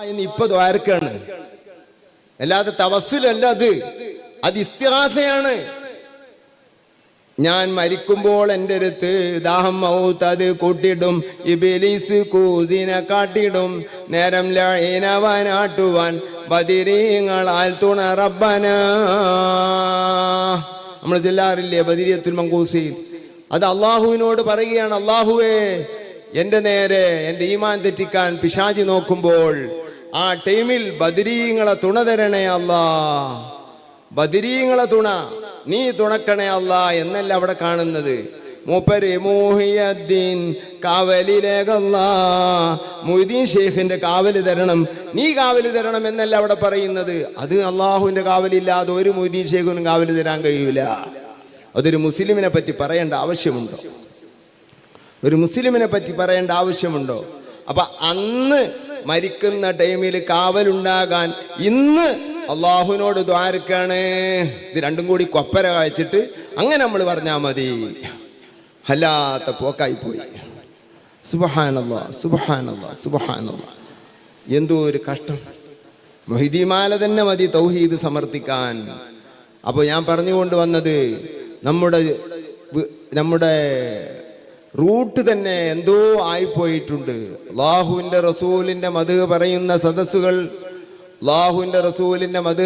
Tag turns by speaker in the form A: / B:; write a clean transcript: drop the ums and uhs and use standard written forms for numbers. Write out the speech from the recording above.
A: എന്ന് ഇപ്പൊ ദ്വാരക്കാണ്. അല്ലാതെ തവസ്സുലല്ല, അത് ഇസ്തിഗാസയാണ്. ഞാൻ മരിക്കുമ്പോൾ എൻ്റെ അടുത്ത് ദാഹം മൗത്ത് അത് കൂട്ടിടും, ഇബ്ലീസ് കൂസിനെ കാട്ടിടും, നേരം ലഈനവനാട്ടുവാൻ ബദിരീങ്ങളാൽ തുണ റബ്ബന. നമ്മൾ ചൊല്ലാറില്ലേ ബദിരിയത്തുൽ മങ്കൂസി? അത് അള്ളാഹുവിനോട് പറയുകയാണ്, അള്ളാഹുവേ എൻ്റെ നേരെ എൻ്റെ ഈമാൻ തെറ്റിക്കാൻ പിശാചി നോക്കുമ്പോൾ ആ ടൈമിൽ ബദരീങ്ങളെ തുണ തരണേ അല്ലാ, ബദരീങ്ങളെ തുണ നീ തുണക്കണേ അല്ലാ എന്നല്ല അവിടെ കാണുന്നത്. മൂപ്പര് മുഹിയദ്ദീൻ കാവലിലേകല്ലാ, മുഹ്യിദ്ദീൻ ഷെയ്ഖിന്റെ കാവല് തരണം, നീ കാവല് തരണം എന്നല്ല അവിടെ പറയുന്നത്. അത് അള്ളാഹുവിന്റെ കാവലില്ലാതെ ഒരു മുഹ്യിദ്ദീൻ ഷെയ്ഖിനും കാവല് തരാൻ കഴിയൂല. അതൊരു മുസ്ലിമിനെ പറ്റി പറയേണ്ട ആവശ്യമുണ്ടോ? ഒരു മുസ്ലിമിനെ പറ്റി പറയേണ്ട ആവശ്യമുണ്ടോ? അപ്പൊ അന്ന് മരിക്കുന്ന ടൈമിൽ കാവലുണ്ടാകാൻ ഇന്ന് അള്ളാഹുവിനോട് ദ്വാരക്കാണ്. ഇത് രണ്ടും കൂടി കൊപ്പര കഴിച്ചിട്ട് അങ്ങനെ നമ്മൾ പറഞ്ഞാൽ മതി. അല്ലാത്ത പോക്കായി പോയി. സുബ്ഹാനല്ലാഹ്, സുബ്ഹാനല്ലാഹ്, സുബ്ഹാനല്ലാഹ്. എന്തോ ഒരു കഷ്ടം. മുഹ്യിദ്ദീമാല തന്നെ മതി തൗഹീദ് സമർത്ഥിക്കാൻ. അപ്പോൾ ഞാൻ പറഞ്ഞുകൊണ്ട് വന്നത് നമ്മുടെ റൂട്ട് തന്നെ എന്തോ ആയിപ്പോയിട്ടുണ്ട്. അല്ലാഹുവിൻ്റെ റസൂലിൻ്റെ മദ്ഹ് പറയുന്ന സദസ്സുകൾ, അല്ലാഹുവിൻ്റെ റസൂലിൻ്റെ മദ്ഹ്